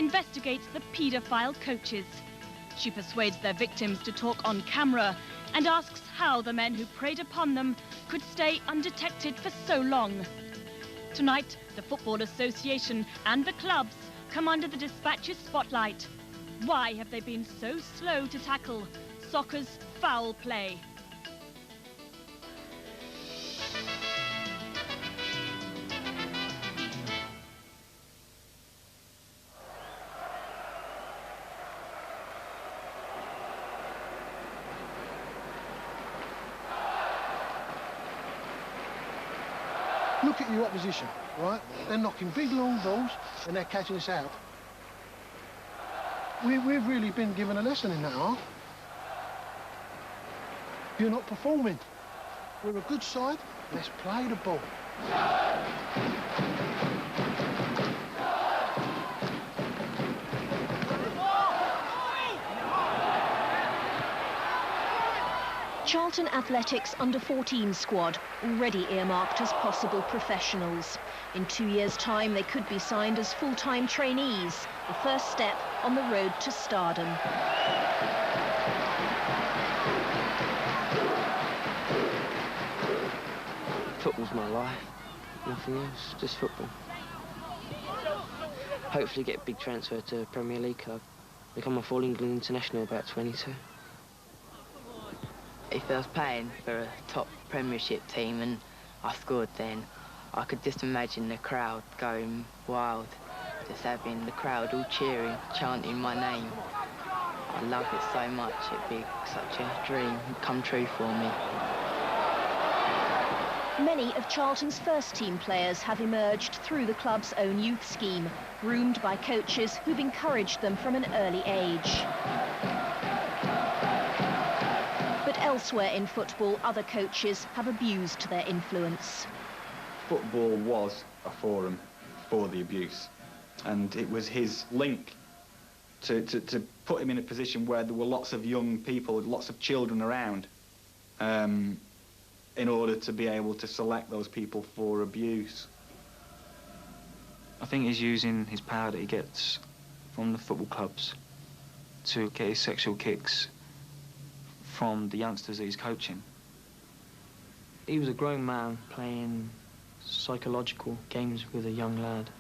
investigates the paedophile coaches. She persuades their victims to talk on camera and asks how the men who preyed upon them could stay undetected for so long. Tonight, the Football Association and the clubs come under the Dispatch's spotlight. Why have they been so slow to tackle soccer's foul play? Look at your opposition, right? They're knocking big long balls and they're catching us out. We've really been given a lesson in that art. You're not performing. We're a good side, let's play the ball. Charlton Athletics under-14 squad, already earmarked as possible professionals. In 2 years' time, they could be signed as full-time trainees, the first step on the road to stardom. Football's my life, nothing else, just football. Hopefully get a big transfer to Premier League club, become a full England international about 22. If I was playing for a top Premiership team and I scored, then I could just imagine the crowd going wild, just having the crowd all cheering, chanting my name. I love it so much. It'd be such a dream come true for me. Many of Charlton's first-team players have emerged through the club's own youth scheme, groomed by coaches who've encouraged them from an early age. But elsewhere in football, other coaches have abused their influence. Football was a forum for the abuse, and it was his link to put him in a position where there were lots of young people, lots of children around, in order to be able to select those people for abuse. I think he's using his power that he gets from the football clubs to get his sexual kicks from the youngsters that he's coaching. He was a grown man playing psychological games with a young lad.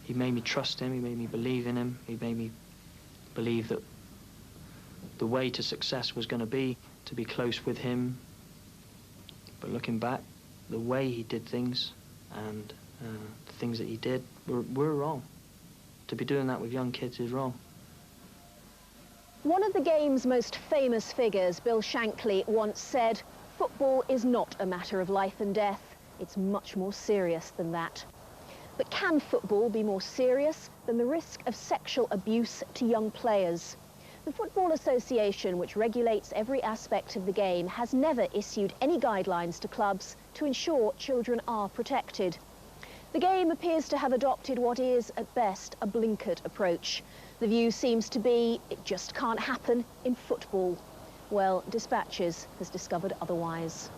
He made me trust him, he made me believe in him, he made me believe that the way to success was going to be close with him. But looking back, the way he did things and the things that he did were wrong. To be doing that with young kids is wrong. One of the game's most famous figures, Bill Shankly, once said, "Football is not a matter of life and death. It's much more serious than that." But can football be more serious than the risk of sexual abuse to young players? The Football Association, which regulates every aspect of the game, has never issued any guidelines to clubs to ensure children are protected. The game appears to have adopted what is, at best, a blinkered approach. The view seems to be, it just can't happen in football. Well, Dispatches has discovered otherwise.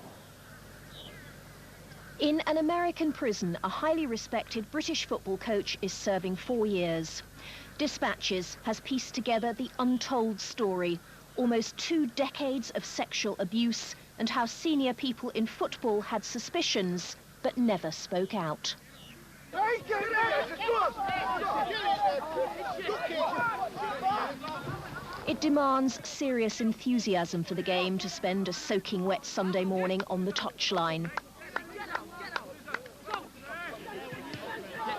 In an American prison, a highly respected British football coach is serving 4 years. Dispatches has pieced together the untold story, almost 2 decades of sexual abuse, and how senior people in football had suspicions, but never spoke out. It demands serious enthusiasm for the game to spend a soaking wet Sunday morning on the touchline.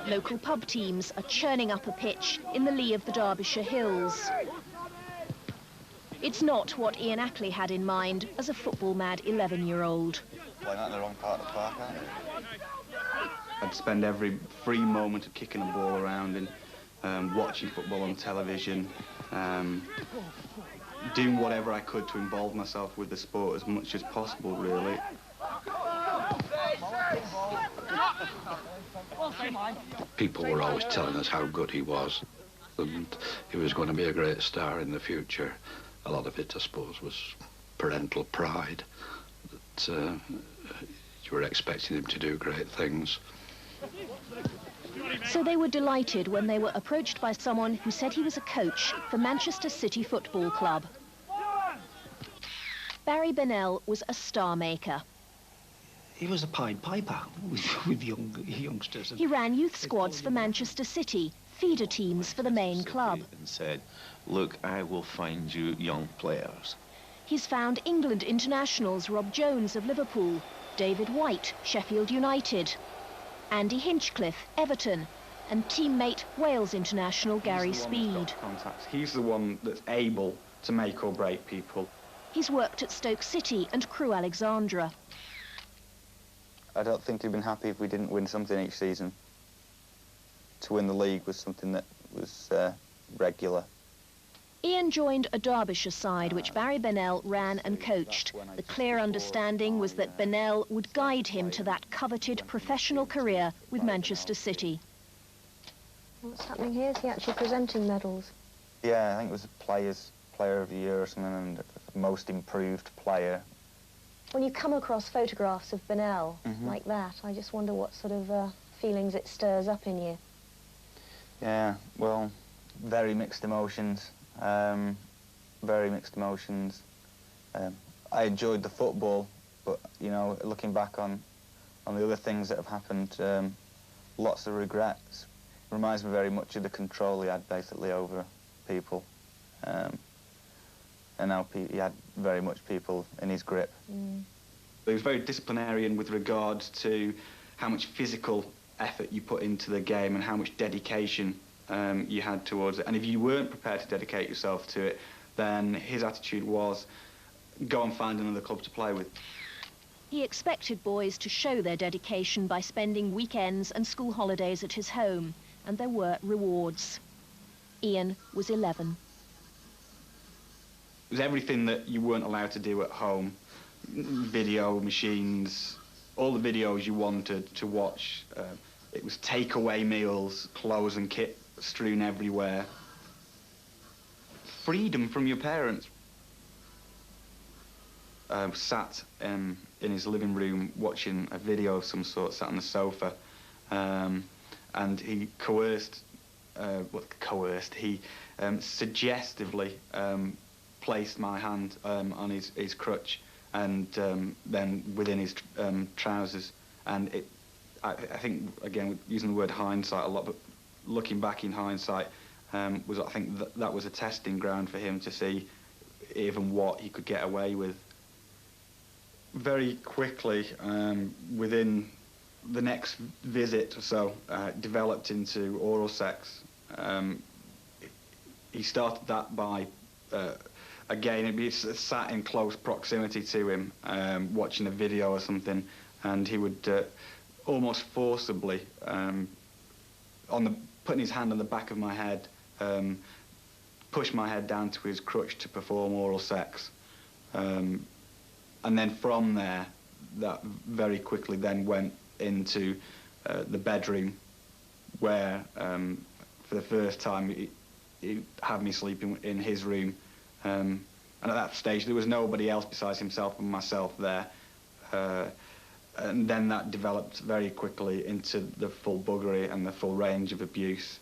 Local pub teams are churning up a pitch in the lee of the Derbyshire Hills. It's not what Ian Ackley had in mind as a football-mad 11-year-old. Playing out in the wrong part of the park, aren't you? I'd spend every free moment of kicking a ball around and watching football on television, doing whatever I could to involve myself with the sport as much as possible, really. People were always telling us how good he was, and he was going to be a great star in the future. A lot of it, I suppose, was parental pride, that you were expecting him to do great things. So they were delighted when they were approached by someone who said he was a coach for Manchester City Football Club. Barry Bennell was a star maker. He was a Pied Piper with youngsters. He ran youth squads for Manchester City, feeder teams for the main club. And said, look, I will find you young players. He's found England internationals Rob Jones of Liverpool, David White, Sheffield United, Andy Hinchcliffe, Everton, and teammate Wales international Gary Speed. He's the one that's able to make or break people. He's worked at Stoke City and Crewe Alexandra. I don't think he'd been happy if we didn't win something each season. To win the league was something that was regular. Ian joined a Derbyshire side which Barry Bennell ran and coached. The clear understanding was that Bennell would guide him to that coveted professional career with Manchester City. What's happening here? Is he actually presenting medals? Yeah, I think it was Player of the Year or something, and Most Improved Player. When you come across photographs of Bennell like that, I just wonder what sort of feelings it stirs up in you. Yeah, well, very mixed emotions. Very mixed emotions. I enjoyed the football, but, you know, looking back on the other things that have happened, lots of regrets. Reminds me very much of the control he had basically over people. And now he had very much people in his grip. He was very disciplinarian with regard to how much physical effort you put into the game and how much dedication you had towards it. And if you weren't prepared to dedicate yourself to it, then his attitude was, go and find another club to play with. He expected boys to show their dedication by spending weekends and school holidays at his home, and there were rewards. Ian was 11. It was everything that you weren't allowed to do at home. Video machines, all the videos you wanted to watch. It was takeaway meals, clothes and kit strewn everywhere. Freedom from your parents. Sat in his living room watching a video of some sort, sat on the sofa, and he he suggestively placed my hand on his crutch and then within his trousers. And I think, again, using the word hindsight a lot, but looking back in hindsight, I think that was a testing ground for him to see even what he could get away with. Very quickly, within the next visit or so, developed into oral sex. He started that by, again, it'd be sat in close proximity to him, watching a video or something, and he would almost forcibly, putting his hand on the back of my head, push my head down to his crutch to perform oral sex. And then from there, that very quickly then went into the bedroom where, for the first time, he had me sleeping in his room. And at that stage, there was nobody else besides himself and myself there. And then that developed very quickly into the full buggery and the full range of abuse.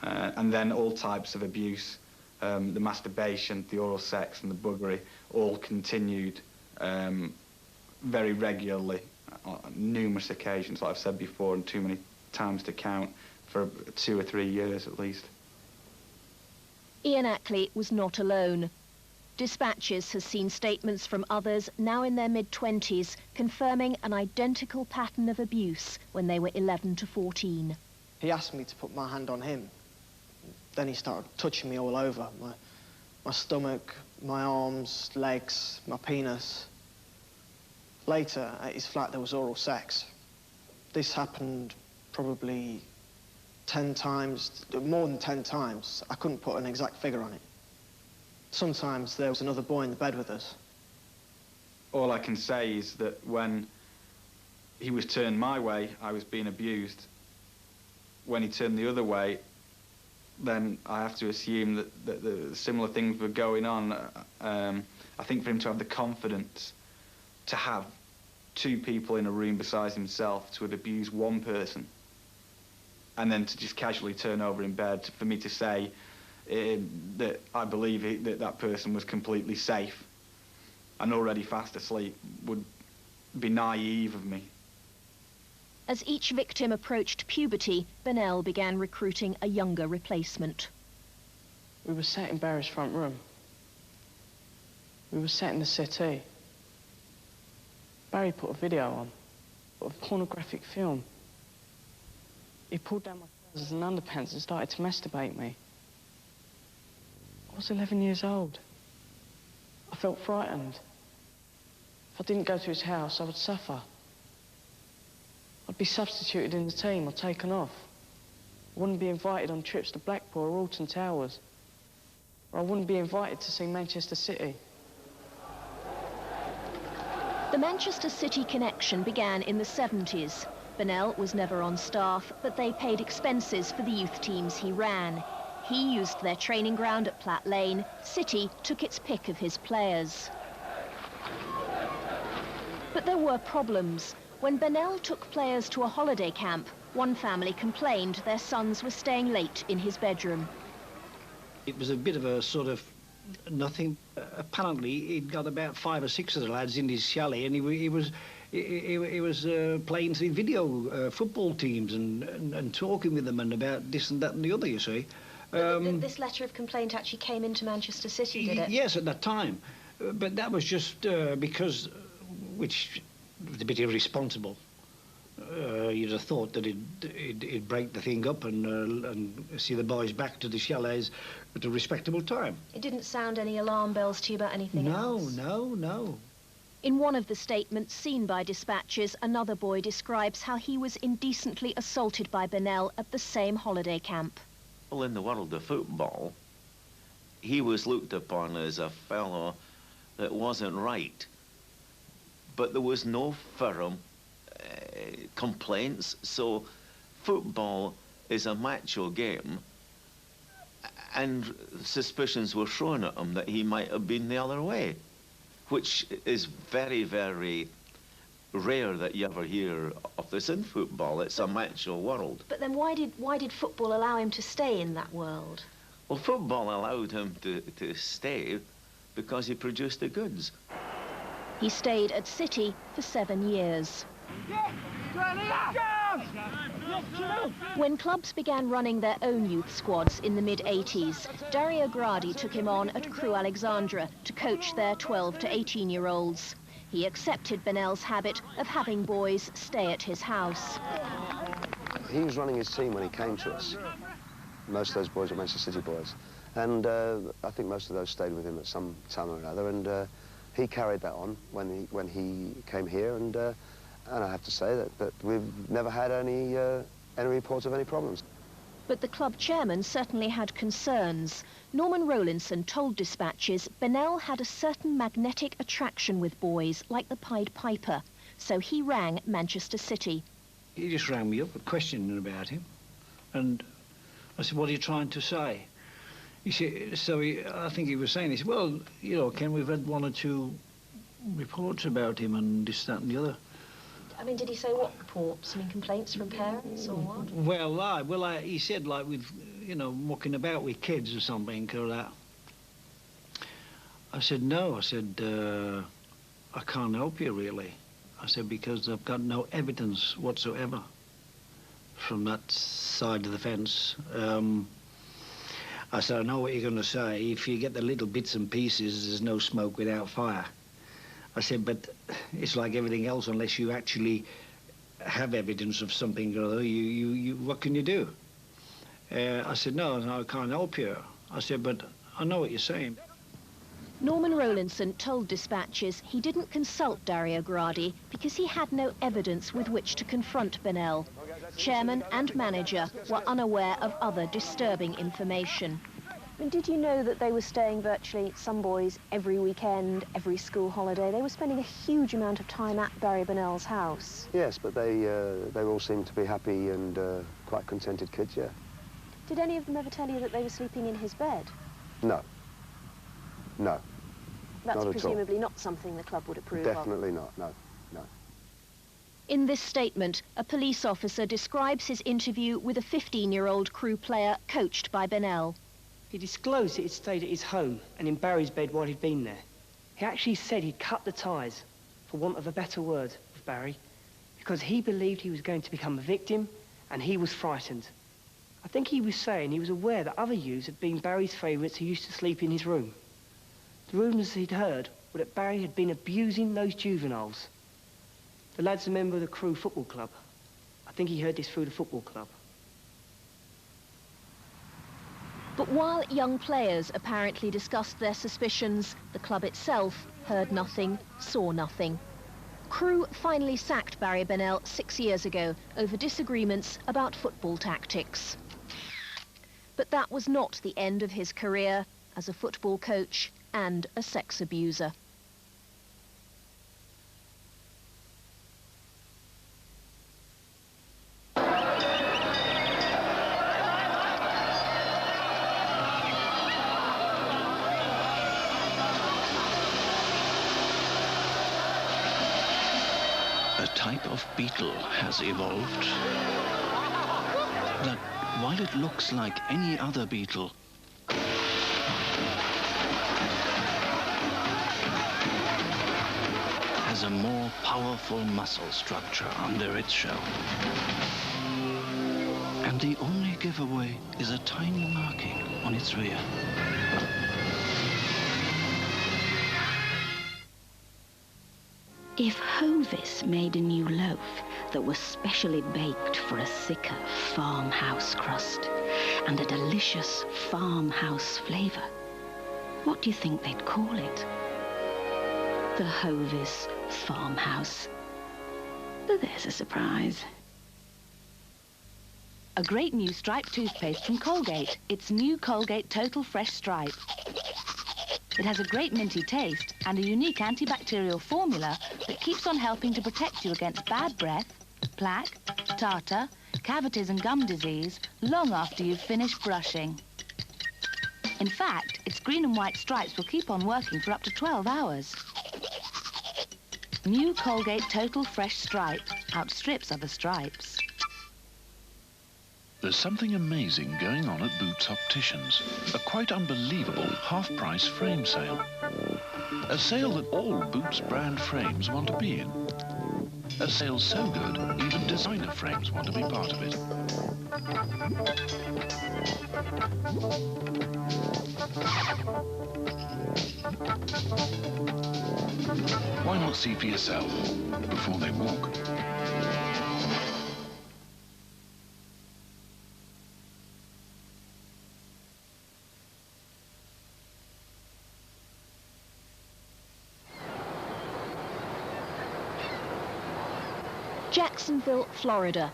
And then all types of abuse, the masturbation, the oral sex and the buggery, all continued very regularly on numerous occasions, like I've said before, and too many times to count, for 2 or 3 years at least. Ian Ackley was not alone. Dispatches has seen statements from others now in their mid-20s confirming an identical pattern of abuse when they were 11 to 14. He asked me to put my hand on him. Then he started touching me all over. My stomach, my arms, legs, my penis. Later, at his flat, there was oral sex. This happened probably 10 times, more than 10 times. I couldn't put an exact figure on it. Sometimes there was another boy in the bed with us. All I can say is that when he was turned my way, I was being abused. When he turned the other way, then I have to assume that the similar things were going on. I think for him to have the confidence to have 2 people in a room besides himself to have abused one person and then to just casually turn over in bed for me to say that I believe that that person was completely safe and already fast asleep would be naive of me. As each victim approached puberty, Bennell began recruiting a younger replacement. We were sat in Barry's front room. We were sat in the settee. Barry put a video on, a pornographic film. He pulled down my trousers and underpants and started to masturbate me. I was 11 years old. I felt frightened. If I didn't go to his house, I would suffer. I'd be substituted in the team or taken off. I wouldn't be invited on trips to Blackpool or Alton Towers. Or I wouldn't be invited to see Manchester City. The Manchester City connection began in the 70s. Bennell was never on staff, but they paid expenses for the youth teams he ran. He used their training ground at Platt Lane. City took its pick of his players. But there were problems. When Bennell took players to a holiday camp, one family complained their sons were staying late in his bedroom. It was a bit of a sort of nothing. Apparently, he'd got about 5 or 6 of the lads in his chalet, and he was playing the video football teams and talking with them and about this and that and the other, you see. This letter of complaint actually came into Manchester City, did it? Yes, at that time. But that was just because, which was a bit irresponsible. You'd have thought that it'd break the thing up and see the boys back to the chalets at a respectable time. It didn't sound any alarm bells to you about anything else? No. In one of the statements seen by dispatches, another boy describes how he was indecently assaulted by Bennell at the same holiday camp. Well, in the world of football, he was looked upon as a fellow that wasn't right. But there was no firm complaints, so football is a macho game, and suspicions were thrown at him that he might have been the other way, which is very, very rare that you ever hear of this in football. It's a macho world. But then why did football allow him to stay in that world? Well, football allowed him to stay because he produced the goods. He stayed at City for 7 years. When clubs began running their own youth squads in the mid-80s, Dario Gradi took him on at Crewe Alexandra to coach their 12 to 18-year-olds. He accepted Bennell's habit of having boys stay at his house. He was running his team when he came to us. Most of those boys were Manchester City boys. And I think most of those stayed with him at some time or another. And he carried that on when he came here. And I have to say that we've never had any reports of any problems. But the club chairman certainly had concerns. Norman Rowlinson told dispatches Bennell had a certain magnetic attraction with boys, like the Pied Piper. So he rang Manchester City. He just rang me up questioning about him. And I said, what are you trying to say? He said, I think he was saying, he said, well, you know, Ken, we've had 1 or 2 reports about him and this, that and the other. I mean, did he say what reports? I mean, complaints from parents or what? Well, he said, like, with, you know, mucking about with kids or something or that. I said, no. I said, I can't help you, really. I said, because I've got no evidence whatsoever from that side of the fence. I said, I know what you're going to say. If you get the little bits and pieces, there's no smoke without fire. I said, but it's like everything else, unless you actually have evidence of something or other, what can you do? I said, no, I can't help you. I said, but I know what you're saying. Norman Rowlinson told dispatches he didn't consult Dario Gradi because he had no evidence with which to confront Bennell. Chairman and manager were unaware of other disturbing information. I mean, did you know that they were staying virtually, some boys, every weekend, every school holiday? They were spending a huge amount of time at Barry Bennell's house. Yes, but they all seemed to be happy and quite contented kids, yeah. Did any of them ever tell you that they were sleeping in his bed? No. No. That's not presumably not something the club would approve of. Definitely not, no. In this statement, a police officer describes his interview with a 15-year-old Crewe player coached by Bennell. He disclosed that he'd stayed at his home and in Barry's bed while he'd been there. He actually said he'd cut the ties, for want of a better word, with Barry, because he believed he was going to become a victim and he was frightened. I think he was saying he was aware that other youths had been Barry's favourites who used to sleep in his room. The rumours he'd heard were that Barry had been abusing those juveniles. The lad's a member of the Crewe football club. I think he heard this through the football club. But while young players apparently discussed their suspicions, the club itself heard nothing, saw nothing. Crewe finally sacked Barry Bennell 6 years ago over disagreements about football tactics. But that was not the end of his career as a football coach and a sex abuser. A type of beetle has evolved that, while it looks like any other beetle, has a more powerful muscle structure under its shell. And the only giveaway is a tiny marking on its rear. If Hovis made a new loaf that was specially baked for a thicker farmhouse crust and a delicious farmhouse flavour, what do you think they'd call it? The Hovis Farmhouse. But there's a surprise. A great new striped toothpaste from Colgate. It's new Colgate Total Fresh Stripe. It has a great minty taste and a unique antibacterial formula that keeps on helping to protect you against bad breath, plaque, tartar, cavities and gum disease long after you've finished brushing. In fact, its green and white stripes will keep on working for up to 12 hours. New Colgate Total Fresh Stripe outstrips other stripes. There's something amazing going on at Boots Opticians. A quite unbelievable half-price frame sale. A sale that all Boots brand frames want to be in. A sale so good, even designer frames want to be part of it. Why not see for yourself before they walk? Jacksonville, Florida.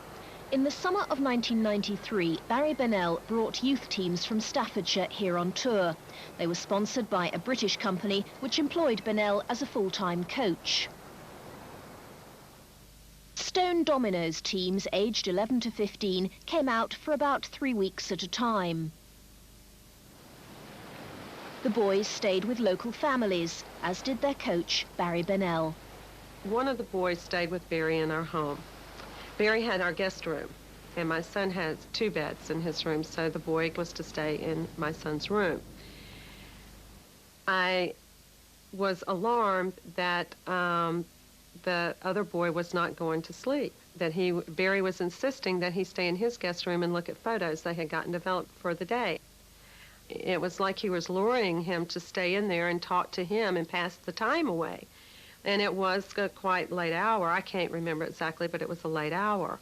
In the summer of 1993, Barry Bennell brought youth teams from Staffordshire here on tour. They were sponsored by a British company which employed Bennell as a full-time coach. Stone Dominoes teams aged 11 to 15 came out for about 3 weeks at a time. The boys stayed with local families, as did their coach, Barry Bennell. One of the boys stayed with Barry in our home. Barry had our guest room, and my son has 2 beds in his room, so the boy was to stay in my son's room. I was alarmed that the other boy was not going to sleep, that Barry was insisting that he stay in his guest room and look at photos they had gotten developed for the day. It was like he was luring him to stay in there and talk to him and pass the time away. And it was a quite late hour. I can't remember exactly, but it was a late hour.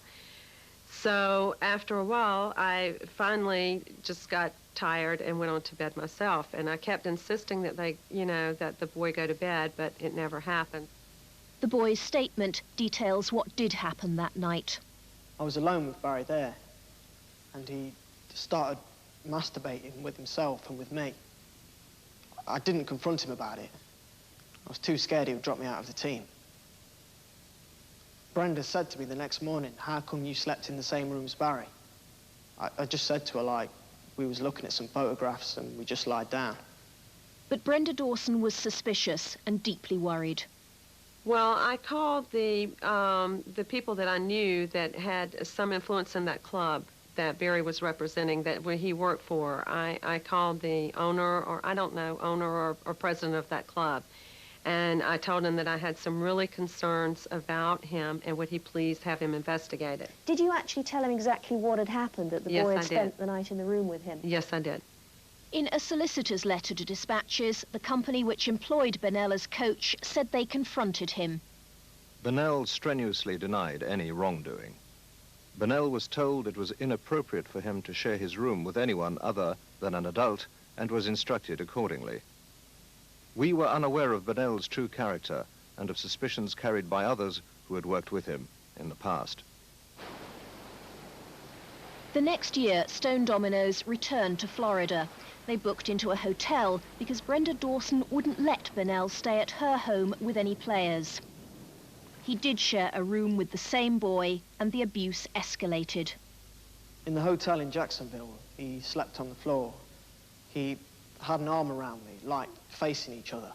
So after a while, I finally just got tired and went on to bed myself. And I kept insisting that that the boy go to bed, but it never happened. The boy's statement details what did happen that night. I was alone with Barry there, and he started masturbating with himself and with me. I didn't confront him about it. I was too scared he would drop me out of the team. Brenda said to me the next morning, "How come you slept in the same room as Barry?" I just said to her, like, we was looking at some photographs and we just lied down. But Brenda Dawson was suspicious and deeply worried. Well, I called the people that I knew that had some influence in that club that Barry was representing, that where he worked for. I called the owner, or I don't know, owner or president of that club. And I told him that I had some really concerns about him and would he please have him investigated. Did you actually tell him exactly what had happened, that the Yes, boy I had did. spent the night in the room with him? Yes, I did. In a solicitor's letter to dispatches, the company which employed Bennell as coach said they confronted him. Bennell strenuously denied any wrongdoing. Bennell was told it was inappropriate for him to share his room with anyone other than an adult and was instructed accordingly. We were unaware of Bennell's true character and of suspicions carried by others who had worked with him in the past. The next year, Stone Dominoes returned to Florida. They booked into a hotel because Brenda Dawson wouldn't let Bennell stay at her home with any players. He did share a room with the same boy, and the abuse escalated. In the hotel in Jacksonville, he slept on the floor. He had an arm around me, like facing each other.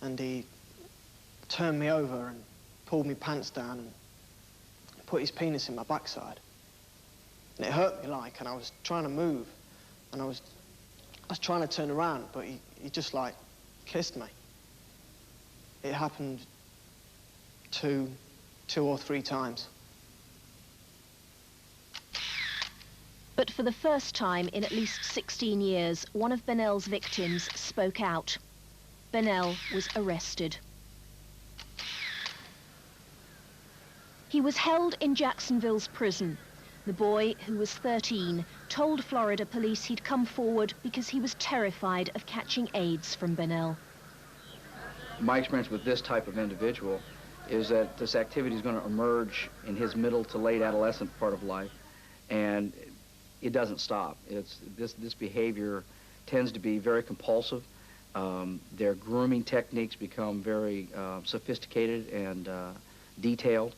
And he turned me over and pulled my pants down and put his penis in my backside. And it hurt me like, and I was trying to move. And I was trying to turn around, but he just like kissed me. It happened two or three times. But for the first time in at least 16 years, one of Bennell's victims spoke out. Bennell was arrested. He was held in Jacksonville's prison. The boy, who was 13, told Florida police he'd come forward because he was terrified of catching AIDS from Bennell. My experience with this type of individual is that this activity is going to emerge in his middle to late adolescent part of life, and it doesn't stop. This behavior tends to be very compulsive. Their grooming techniques become very sophisticated and detailed,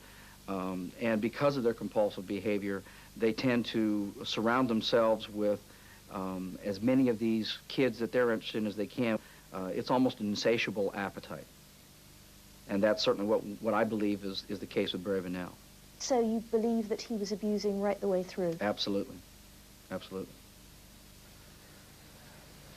and because of their compulsive behavior, they tend to surround themselves with as many of these kids that they're interested in as they can. It's almost an insatiable appetite. And that's certainly what I believe is the case with Barry Bennell. So you believe that he was abusing right the way through? Absolutely. Absolutely.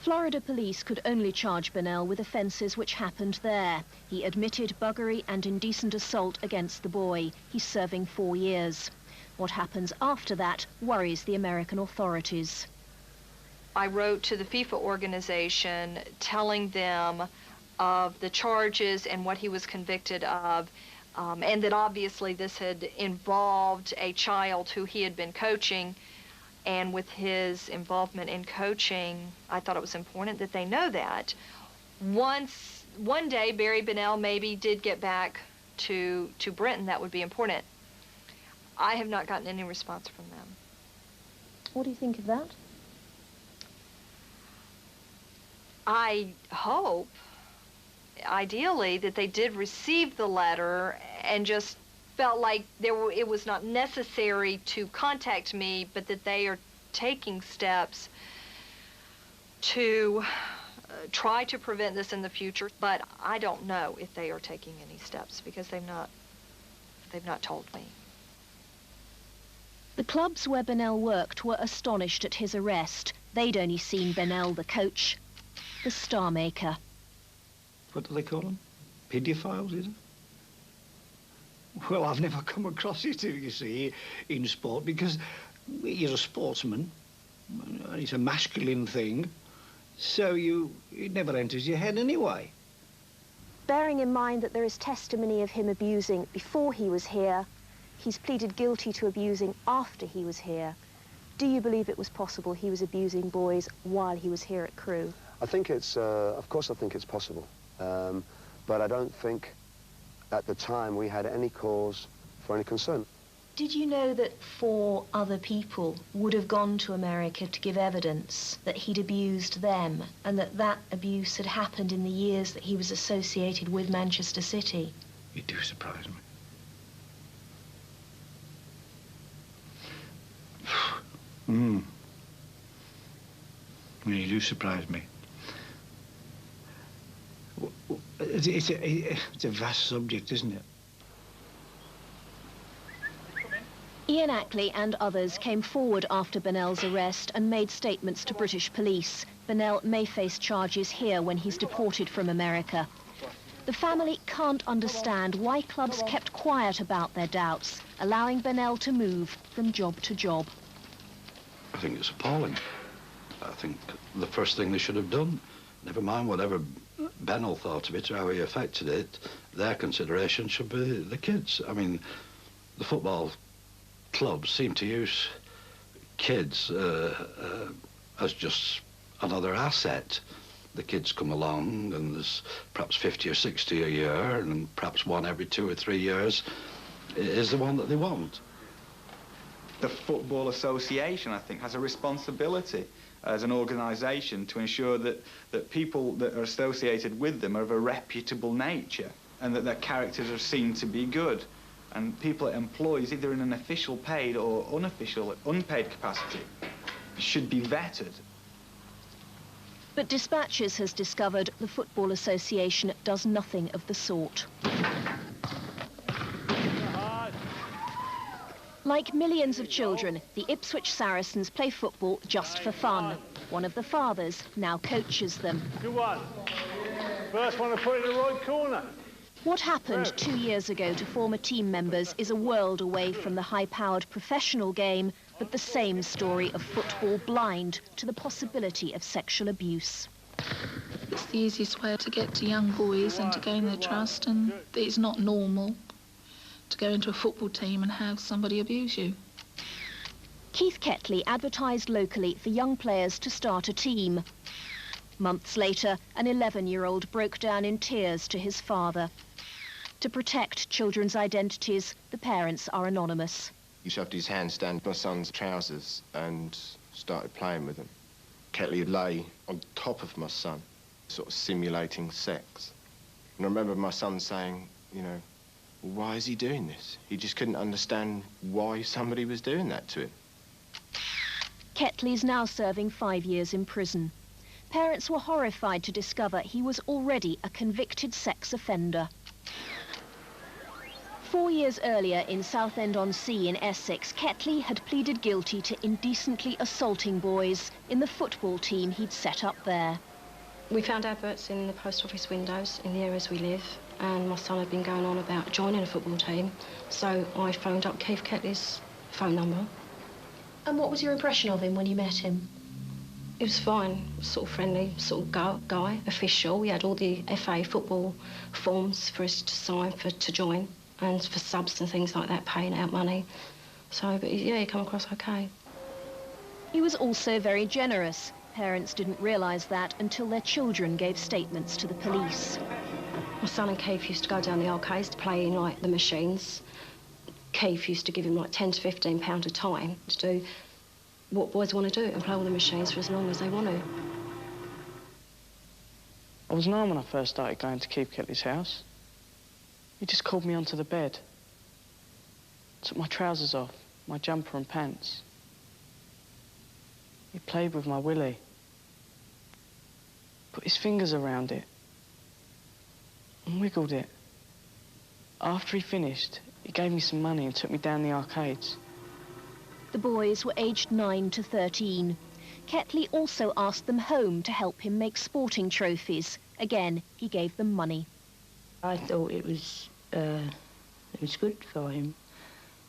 Florida police could only charge Bennell with offences which happened there. He admitted buggery and indecent assault against the boy. He's serving 4 years. What happens after that worries the American authorities. I wrote to the FIFA organization telling them of the charges and what he was convicted of, and that obviously this had involved a child who he had been coaching. And with his involvement in coaching, I thought it was important that they know that. One day, Barry Bennell maybe did get back to Britain. That would be important. I have not gotten any response from them. What do you think of that? I hope, ideally, that they did receive the letter and just felt like it was not necessary to contact me, but that they are taking steps to try to prevent this in the future. But I don't know if they are taking any steps because they've not told me. The clubs where Bennell worked were astonished at his arrest. They'd only seen Bennell, the coach, the star maker. What do they call them? Pedophiles, is it? Well, I've never come across it, you see, in sport, because he's a sportsman, and it's a masculine thing, so it never enters your head anyway. Bearing in mind that there is testimony of him abusing before he was here, he's pleaded guilty to abusing after he was here. Do you believe it was possible he was abusing boys while he was here at Crewe? I think it's, of course I think it's possible, but I don't think at the time we had any cause for any concern. Did you know that 4 other people would have gone to America to give evidence that he'd abused them and that abuse had happened in the years that he was associated with Manchester City? You do surprise me. You do surprise me. It's a vast subject, isn't it? Ian Ackley and others came forward after Bennell's arrest and made statements to British police. Bennell may face charges here when he's deported from America. The family can't understand why clubs kept quiet about their doubts, allowing Bennell to move from job to job. I think it's appalling. I think the first thing they should have done, never mind whatever Bennell thought of it or how he affected it, their consideration should be the kids. I mean, the football clubs seem to use kids as just another asset. The kids come along and there's perhaps 50 or 60 a year, and perhaps one every 2 or 3 years is the one that they want. The Football Association, I think, has a responsibility as an organisation to ensure that people that are associated with them are of a reputable nature and that their characters are seen to be good. And people it employs, either in an official paid or unofficial, unpaid capacity, should be vetted. But Dispatches has discovered the Football Association does nothing of the sort. Like millions of children, the Ipswich Saracens play football just for fun. One of the fathers now coaches them. Good one. First one to put in the right corner. What happened 2 years ago to former team members is a world away from the high-powered professional game, but the same story of football blind to the possibility of sexual abuse. It's the easiest way to get to young boys and to gain their trust, and it's not normal to go into a football team and have somebody abuse you. Keith Ketley advertised locally for young players to start a team. Months later, an 11-year-old broke down in tears to his father. To protect children's identities, the parents are anonymous. He shoved his hands down my son's trousers and started playing with them. Ketley would lay on top of my son, sort of simulating sex. And I remember my son saying, you know, why is he doing this? He just couldn't understand why somebody was doing that to him. Ketley's now serving 5 years in prison. Parents were horrified to discover he was already a convicted sex offender. 4 years earlier in Southend-on-Sea in Essex, Ketley had pleaded guilty to indecently assaulting boys in the football team he'd set up there. We found adverts in the post office windows in the areas we live, and my son had been going on about joining a football team, so I phoned up Keith Ketley's phone number. And what was your impression of him when you met him? He was fine, sort of friendly, sort of guy, official. We had all the FA football forms for us to sign to join, and for subs and things like that, paying out money. So, but yeah, he come across okay. He was also very generous. Parents didn't realise that until their children gave statements to the police. My son and Keith used to go down the arcades to play in, like, the machines. Keith used to give him, like, £10 to £15 a time to do what boys want to do and play all the machines for as long as they want to. I was 9 when I first started going to Keith Ketley's house. He just called me onto the bed, took my trousers off, my jumper and pants. He played with my willy, put his fingers around it and wiggled it. After he finished, he gave me some money and took me down the arcades. The boys were aged 9 to 13. Ketley also asked them home to help him make sporting trophies. Again, he gave them money. I thought it was good for him.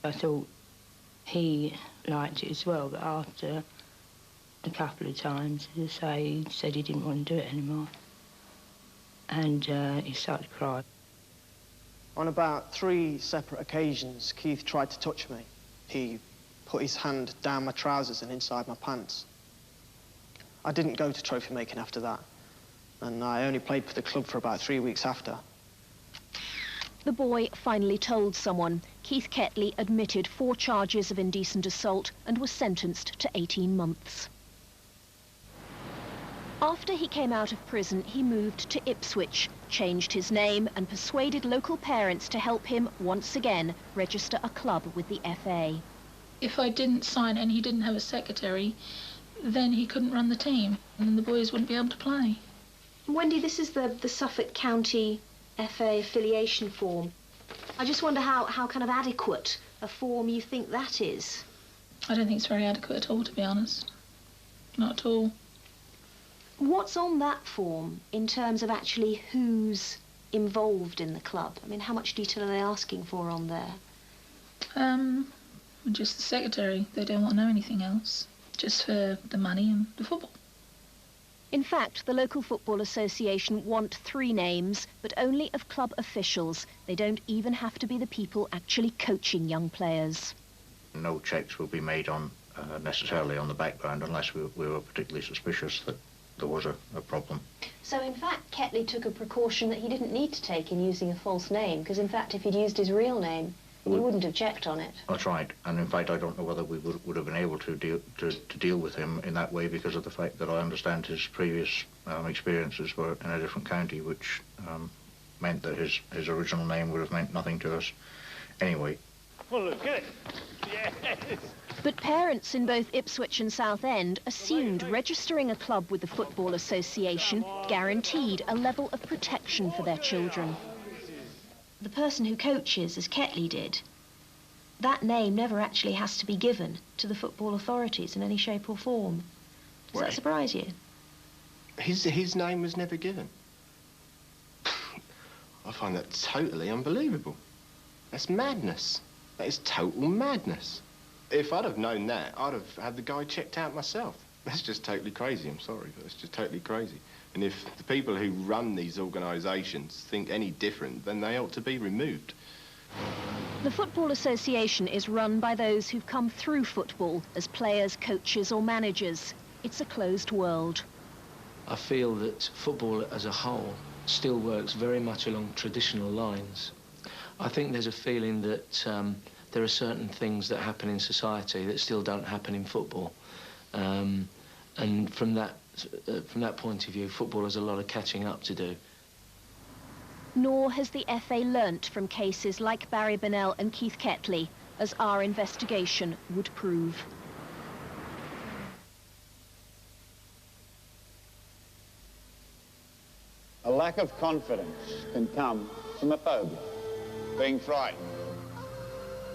I thought he liked it as well, but after a couple of times, as I say, he said he didn't want to do it anymore. And he started to cry. On about 3 separate occasions, Keith tried to touch me. He put his hand down my trousers and inside my pants. I didn't go to trophy making after that, and I only played for the club for about 3 weeks after. The boy finally told someone. Keith Ketley admitted 4 charges of indecent assault and was sentenced to 18 months. After he came out of prison, he moved to Ipswich, changed his name and persuaded local parents to help him once again register a club with the FA. If I didn't sign and he didn't have a secretary, then he couldn't run the team and the boys wouldn't be able to play. Wendy, this is the Suffolk County FA affiliation form. I just wonder how kind of adequate a form you think that is. I don't think it's very adequate at all, to be honest. Not at all. What's on that form in terms of actually who's involved in the club? I mean, how much detail are they asking for on there? Just the secretary. They don't want to know anything else. Just for the money and the football. In fact, the local football association want 3 names, but only of club officials. They don't even have to be the people actually coaching young players. No checks will be made on necessarily on the background unless we were particularly suspicious that there was a problem. So in fact, Ketley took a precaution that he didn't need to take in using a false name, because in fact, if he'd used his real name, he wouldn't have checked on it. That's right, and in fact I don't know whether we would have been able to deal with him in that way because of the fact that I understand his previous experiences were in a different county, which meant that his original name would have meant nothing to us anyway. Well, look at it. Yes. But parents in both Ipswich and Southend assumed registering a club with the Football Association guaranteed a level of protection for their children. The person who coaches, as Ketley did, that name never actually has to be given to the football authorities in any shape or form. Does that surprise you? His name was never given. I find that totally unbelievable. That's madness. That is total madness. If I'd have known that, I'd have had the guy checked out myself. That's just totally crazy, I'm sorry, but it's just totally crazy. And if the people who run these organisations think any different, then they ought to be removed. The Football Association is run by those who've come through football as players, coaches or managers. It's a closed world. I feel that football as a whole still works very much along traditional lines. I think there's a feeling that there are certain things that happen in society that still don't happen in football. And from that point of view, football has a lot of catching up to do. Nor has the FA learnt from cases like Barry Bennell and Keith Ketley, as our investigation would prove. A lack of confidence can come from a phobia, being frightened,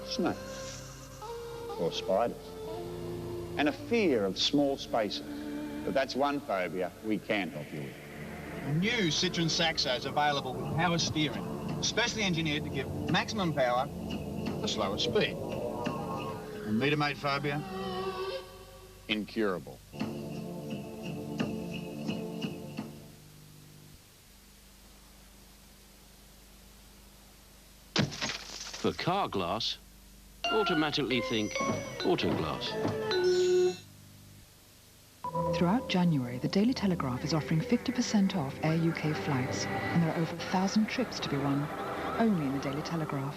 snakes or spiders, and a fear of small spaces. But that's one phobia we can help you with. New Citroen Saxo is available with power steering, specially engineered to give maximum power at the slowest speed. And meter-mate phobia? Incurable. For car glass, automatically think Autoglass. Throughout January, the Daily Telegraph is offering 50% off Air UK flights, and there are over 1,000 trips to be won, only in the Daily Telegraph.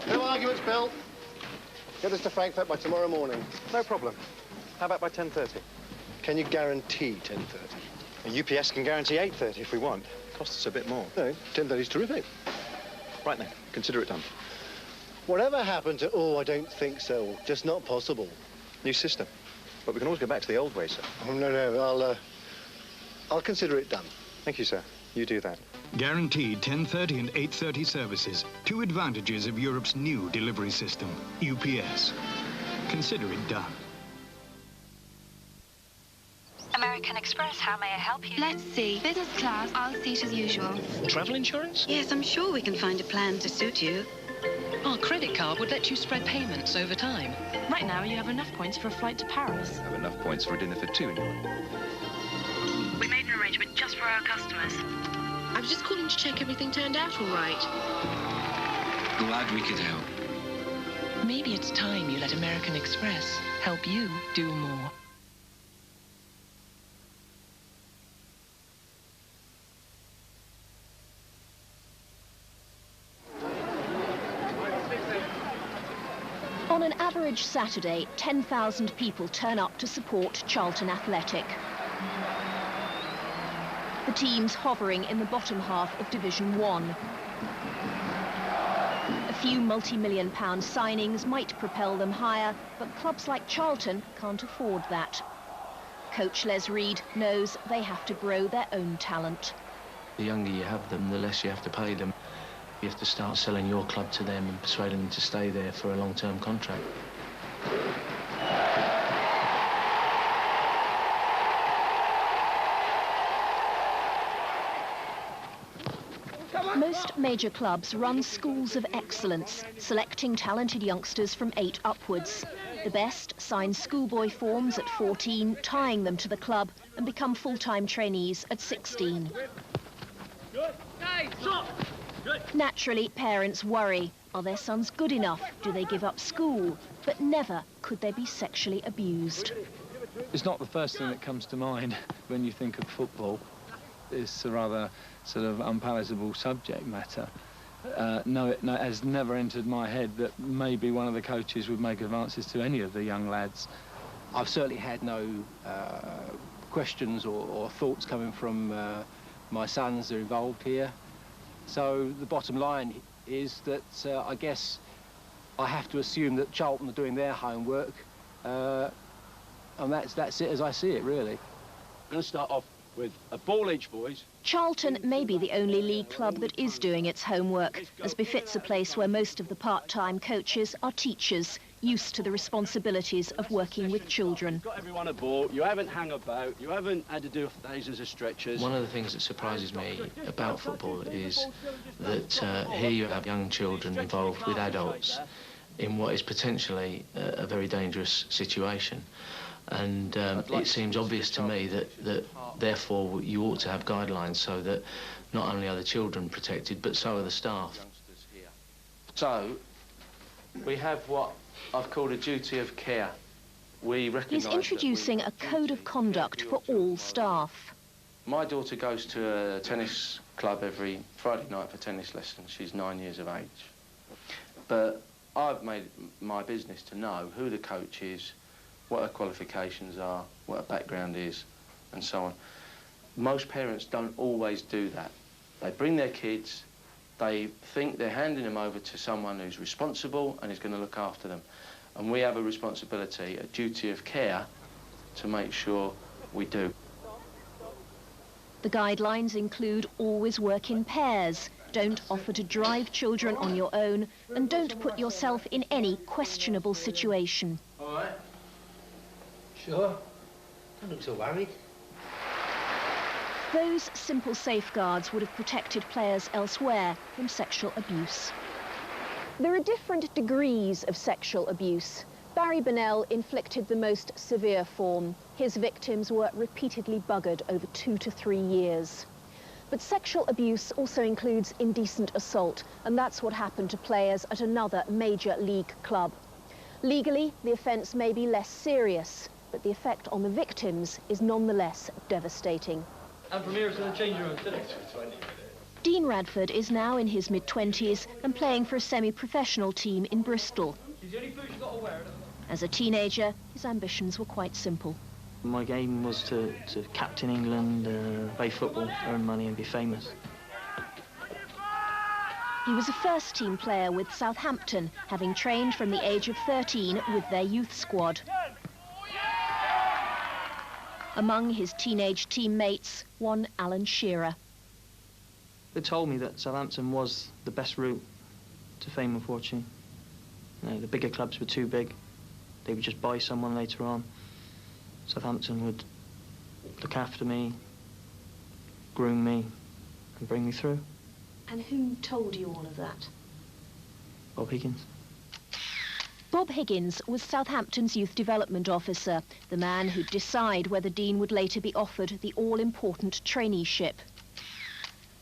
No arguments, Bill. Get us to Frankfurt by tomorrow morning. No problem. How about by 10:30? Can you guarantee 10:30? A UPS can guarantee 8:30 if we want. Costs us a bit more. No, 10:30 is terrific. Right then, consider it done. Whatever happened to, oh, I don't think so, just not possible? New system. But we can always go back to the old way, sir. Oh, no, I'll consider it done. Thank you, sir. You do that. Guaranteed 10:30 and 8:30 services. 2 advantages of Europe's new delivery system, UPS. Consider it done. American Express, how may I help you? Let's see. Business class, I'll seat as usual. Travel insurance? Yes, I'm sure we can find a plan to suit you. Our credit card would let you spread payments over time. Right now, you have enough points for a flight to Paris. Have enough points for a dinner for 2 in Europe. We made an arrangement just for our customers. I was just calling to check everything turned out all right. Glad we could help. Maybe it's time you let American Express help you do more. On an average Saturday, 10,000 people turn up to support Charlton Athletic. The team's hovering in the bottom half of Division 1. A few multi-million-pound signings might propel them higher, but clubs like Charlton can't afford that. Coach Les Reed knows they have to grow their own talent. The younger you have them, the less you have to pay them. You have to start selling your club to them and persuading them to stay there for a long-term contract. Most major clubs run schools of excellence, selecting talented youngsters from 8 upwards. The best sign schoolboy forms at 14, tying them to the club, and become full-time trainees at 16. Naturally, parents worry. Are their sons good enough? Do they give up school? But never could they be sexually abused. It's not the first thing that comes to mind when you think of football. It's a rather sort of unpalatable subject matter. No, it has never entered my head that maybe one of the coaches would make advances to any of the young lads. I've certainly had no questions or thoughts coming from my sons that are involved here. So the bottom line is that I guess I have to assume that Charlton are doing their homework, and that's it as I see it, really. I'm going to start off with a ball each, boys. Charlton may be the only league club that is doing its homework, as befits a place where most of the part-time coaches are teachers, used to the responsibilities of working with children. You've got everyone a ball, you haven't hung about, you haven't had to do thousands of stretchers. One of the things that surprises me about football is that here you have young children involved with adults in what is potentially a very dangerous situation. And it seems obvious to me that therefore you ought to have guidelines so that not only are the children protected, but so are the staff. So, we have what I've called a duty of care. We recognise He's introducing a code of conduct for all staff. My daughter goes to a tennis club every Friday night for tennis lessons. She's 9 years of age. But I've made my business to know who the coach is, what her qualifications are, what her background is, and so on. Most parents don't always do that. They bring their kids, they think they're handing them over to someone who's responsible and is going to look after them. And we have a responsibility, a duty of care, to make sure we do. The guidelines include always work in pairs, don't offer to drive children on your own, and don't put yourself in any questionable situation. All right. Sure. Don't look so worried. Those simple safeguards would have protected players elsewhere from sexual abuse. There are different degrees of sexual abuse. Barry Bennell inflicted the most severe form. His victims were repeatedly buggered over 2 to 3 years. But sexual abuse also includes indecent assault, and that's what happened to players at another major league club. Legally, the offence may be less serious, but the effect on the victims is nonetheless devastating. And from here to the change room today. Dean Radford is now in his mid-20s and playing for a semi-professional team in Bristol. As a teenager, his ambitions were quite simple. My game was to captain England, play football, earn money and be famous. He was a first-team player with Southampton, having trained from the age of 13 with their youth squad. Among his teenage teammates, one Alan Shearer. They told me that Southampton was the best route to fame and fortune. You know, the bigger clubs were too big. They would just buy someone later on. Southampton would look after me, groom me, and bring me through. And who told you all of that? Bob Higgins. Bob Higgins was Southampton's youth development officer, the man who'd decide whether Dean would later be offered the all-important traineeship.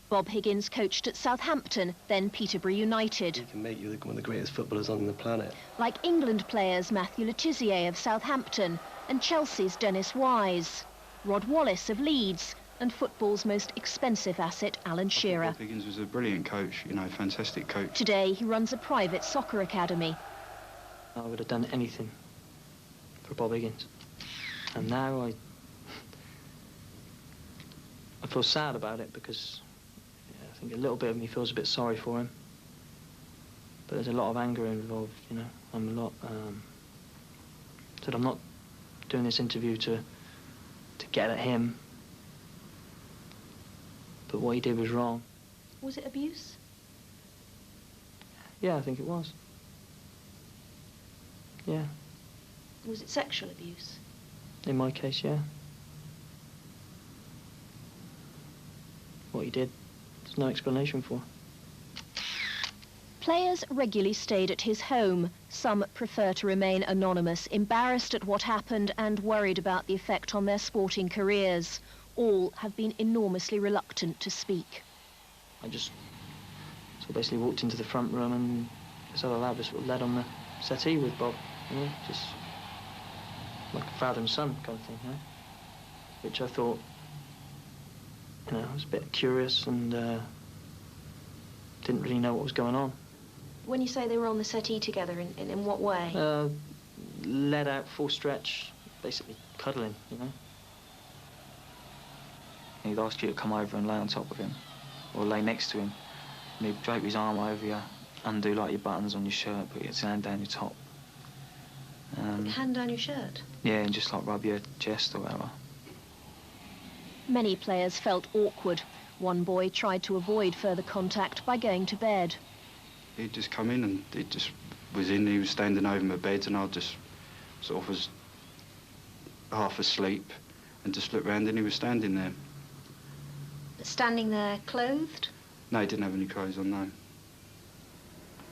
Bob Higgins coached at Southampton, then Peterborough United. He can make you one of the greatest footballers on the planet. Like England players Matthew Le Tissier of Southampton and Chelsea's Dennis Wise, Rod Wallace of Leeds, and football's most expensive asset, Alan Shearer. Bob Higgins was a brilliant coach, you know, fantastic coach. Today, he runs a private soccer academy. I would have done anything for Bob Higgins. And now I feel sad about it because I think a little bit of me feels a bit sorry for him. But there's a lot of anger involved, you know. I'm not doing this interview to to get at him. But what he did was wrong. Was it abuse? Yeah, I think it was. Yeah. Was it sexual abuse? In my case, yeah. What he did, there's no explanation for. Players regularly stayed at his home. Some prefer to remain anonymous, embarrassed at what happened and worried about the effect on their sporting careers. All have been enormously reluctant to speak. I just basically walked into the front room and this other lad was sort of led on the settee with Bob, you know, just like a father and son kind of thing, you know, which I thought, you know, I was a bit curious and didn't really know what was going on. When you say they were on the settee together, in what way? Led out, full stretch, basically cuddling, you know. He'd ask you to come over and lay on top of him, or lay next to him. And he'd drape his arm over you, undo like your buttons on your shirt, put his hand down your top. Hand down your shirt? Yeah, and just like rub your chest or whatever. Many players felt awkward. One boy tried to avoid further contact by going to bed. He'd just come in and he just was in, he was standing over my bed and I just sort of was half asleep and just looked round and he was standing there. Standing there clothed? No, he didn't have any clothes on, no.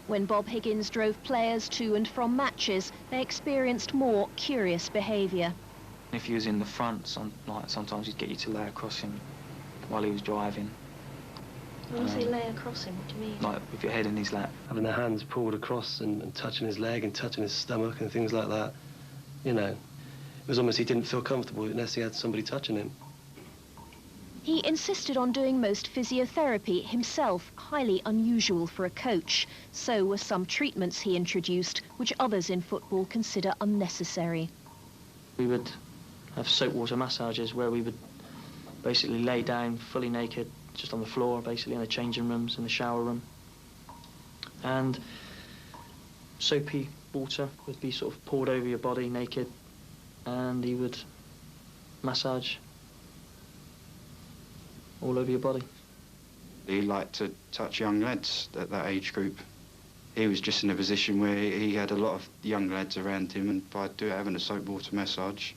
When Bob Higgins drove players to and from matches, they experienced more curious behaviour. If he was in the front, sometimes he'd get you to lay across him while he was driving. When you say lay across him, what do you mean? Like with your head in his lap. Having their hands pulled across and touching his leg and touching his stomach and things like that. You know, it was almost he didn't feel comfortable unless he had somebody touching him. He insisted on doing most physiotherapy himself, highly unusual for a coach. So were some treatments he introduced, which others in football consider unnecessary. We would have soap water massages where we would basically lay down fully naked, just on the floor, basically, in the changing rooms, in the shower room. And soapy water would be sort of poured over your body naked, and he would massage all over your body. He liked to touch young lads at that age group. He was just in a position where he had a lot of young lads around him, and by having a soap water massage,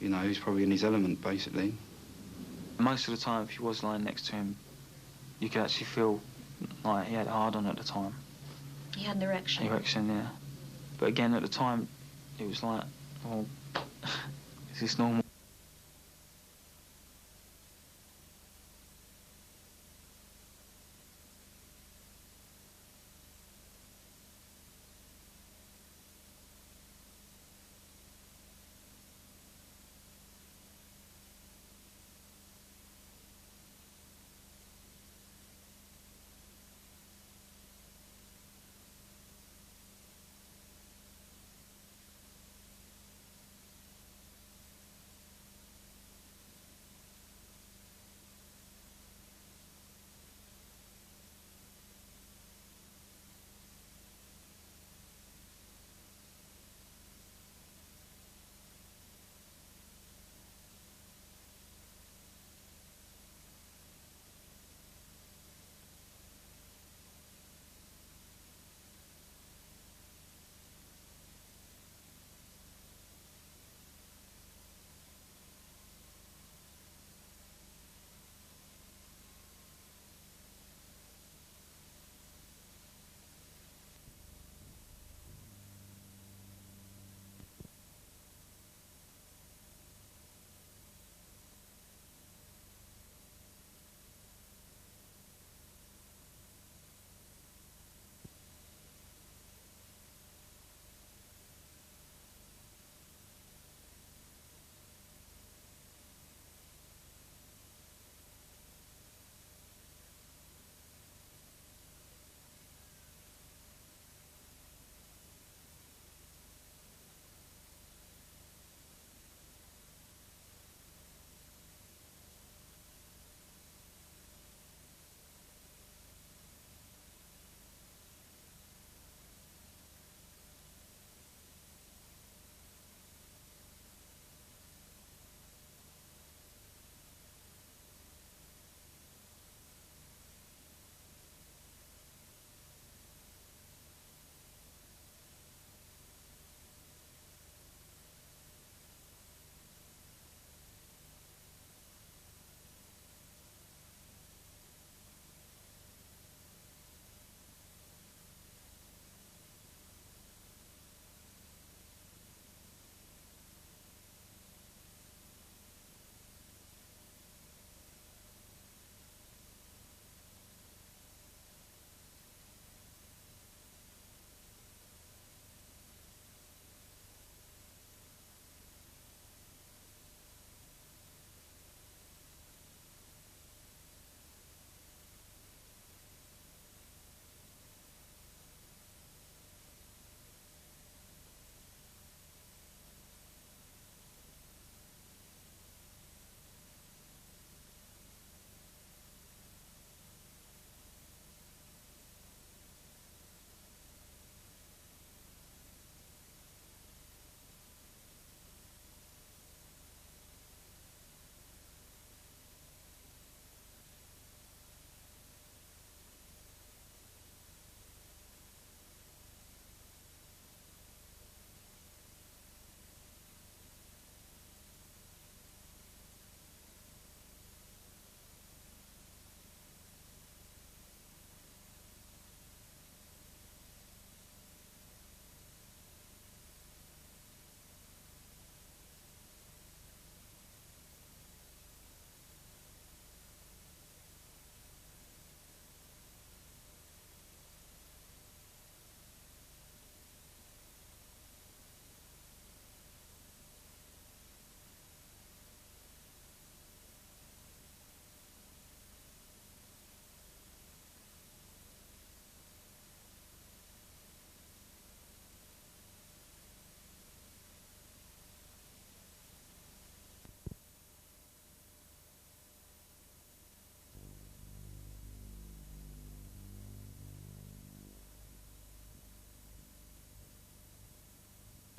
you know, he's probably in his element, basically. Most of the time, if you was lying next to him, you could actually feel like he had it hard on at the time. He had an erection? Erection, yeah. But again, at the time, it was like, oh, is this normal?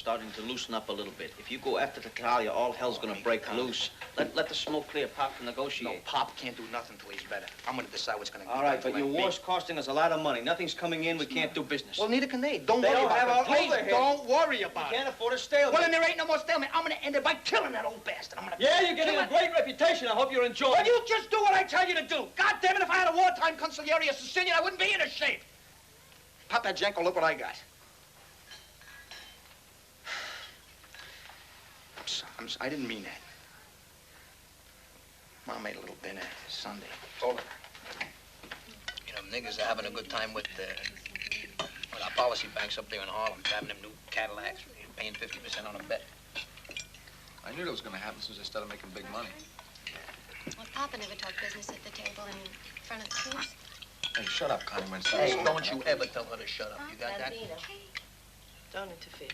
Starting to loosen up a little bit. If you go after Talia, all hell's gonna break loose. Let the smoke clear. Pop can negotiate. No, Pop can't do nothing till he's better. I'm gonna decide what's gonna be All right, but your war's costing us a lot of money. Nothing's coming in. We can't do business. Well, neither can they. Don't They worry don't about have it. our Please overhead. don't worry about We it. can't afford a stalemate. Well, then there ain't no more stalemate. I'm gonna end it by killing that old bastard. I'm gonna Yeah, you're getting kill a great reputation. I hope you're enjoying Well, it. you just do what I tell you to do. God damn it, if I had a wartime consigliere of Sicilian, I wouldn't be in this shape. Pop that Jenko, look what I got. I didn't mean that. Mom made a little dinner Sunday. Told her. You know, niggas are having a good time with our policy banks up there in Harlem, driving them new Cadillacs, paying 50% on a bet. I knew that was going to happen since I started making big money. Well, Papa never talked business at the table in front of the kids. Hey, shut up, Connie. When Hey, don't you ever tell her to shut up. You got that? Don't interfere.